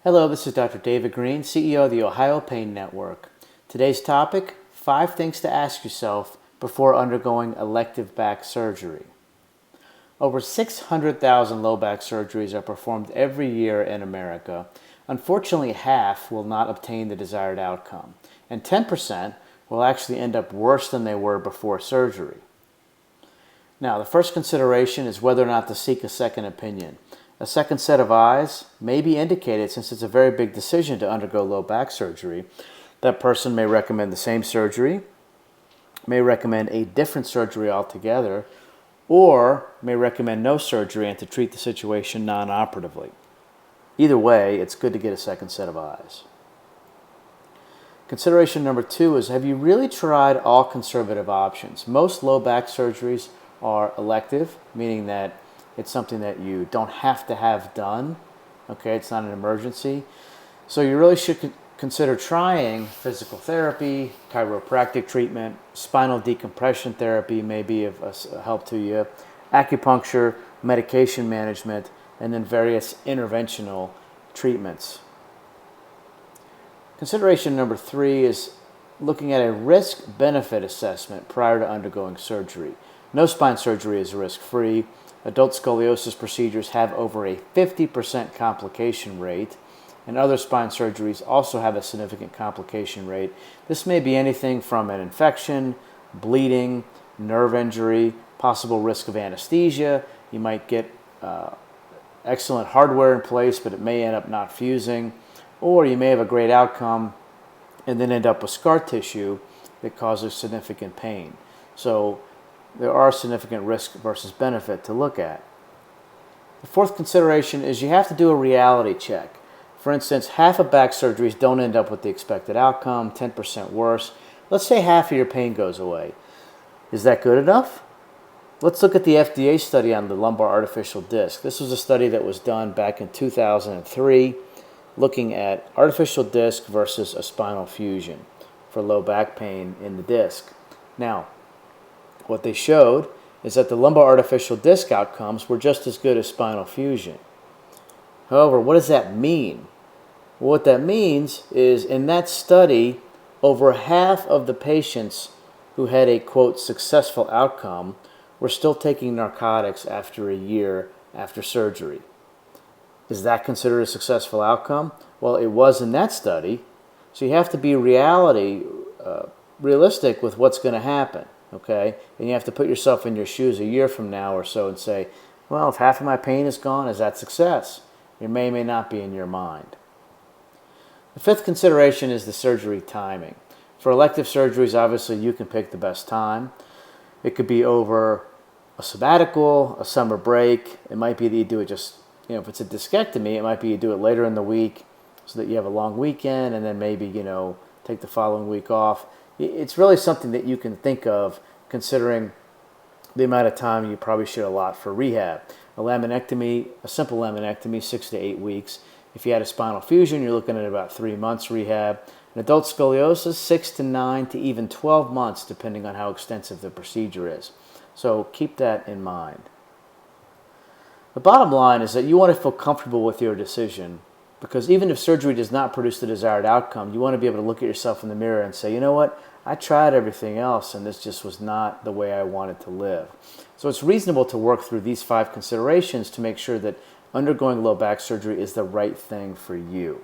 Hello, this is Dr. David Green, CEO of the Ohio Pain Network. Today's topic, 5 things to ask yourself before undergoing elective back surgery. Over 600,000 low back surgeries are performed every year in America. Unfortunately, half will not obtain the desired outcome, and 10% will actually end up worse than they were before surgery. Now, the first consideration is whether or not to seek a second opinion. A second set of eyes may be indicated since it's a very big decision to undergo low back surgery. That person may recommend the same surgery, may recommend a different surgery altogether, or may recommend no surgery and to treat the situation non-operatively. Either way, it's good to get a second set of eyes. Consideration number 2 is, have you really tried all conservative options? Most low back surgeries are elective, meaning that it's something that you don't have to have done. Okay, it's not an emergency. So you really should consider trying physical therapy, chiropractic treatment, spinal decompression therapy may be of help to you, acupuncture, medication management, and then various interventional treatments. Consideration number 3 is looking at a risk-benefit assessment prior to undergoing surgery. No spine surgery is risk-free. Adult scoliosis procedures have over a 50% complication rate, and other spine surgeries also have a significant complication rate. This may be anything from an infection, bleeding, nerve injury, possible risk of anesthesia. You might get excellent hardware in place, but it may end up not fusing, or you may have a great outcome and then end up with scar tissue that causes significant pain. So there are significant risk versus benefit to look at. The fourth consideration is you have to do a reality check. For instance, half of back surgeries don't end up with the expected outcome, 10% worse. Let's say half of your pain goes away. Is that good enough? Let's look at the FDA study on the lumbar artificial disc. This was a study that was done back in 2003, looking at artificial disc versus a spinal fusion for low back pain in the disc. Now, what they showed is that the lumbar artificial disc outcomes were just as good as spinal fusion. However, what does that mean? Well, what that means is in that study, over half of the patients who had a, quote, successful outcome were still taking narcotics after a year after surgery. Is that considered a successful outcome? Well, it was in that study. So you have to be realistic with what's going to happen. Okay, and you have to put yourself in your shoes a year from now or so and say, well, if half of my pain is gone, is that success? It may or may not be in your mind. The fifth consideration is the surgery timing. For elective surgeries, obviously, you can pick the best time. It could be over a sabbatical, a summer break. It might be that you do it just, if it's a discectomy, it might be you do it later in the week so that you have a long weekend and then maybe, take the following week off. It's really something that you can think of considering the amount of time you probably should allot for rehab. A laminectomy, a simple laminectomy, 6 to 8 weeks. If you had a spinal fusion, you're looking at about 3 months rehab. An adult scoliosis, 6 to 9 to even 12 months, depending on how extensive the procedure is. So keep that in mind. The bottom line is that you want to feel comfortable with your decision, because even if surgery does not produce the desired outcome, you want to be able to look at yourself in the mirror and say, you know what, I tried everything else and this just was not the way I wanted to live. So it's reasonable to work through these 5 considerations to make sure that undergoing low back surgery is the right thing for you.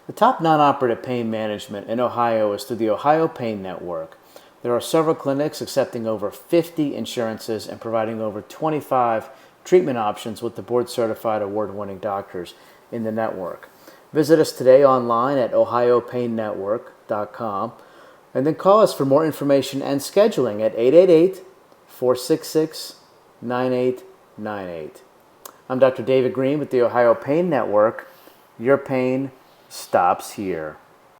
The top non-operative pain management in Ohio is through the Ohio Pain Network. There are several clinics accepting over 50 insurances and providing over 25 treatment options with the board-certified award-winning doctors in the network. Visit us today online at ohiopainnetwork.com and then call us for more information and scheduling at 888-466-9898. I'm Dr. David Green with the Ohio Pain Network. Your pain stops here.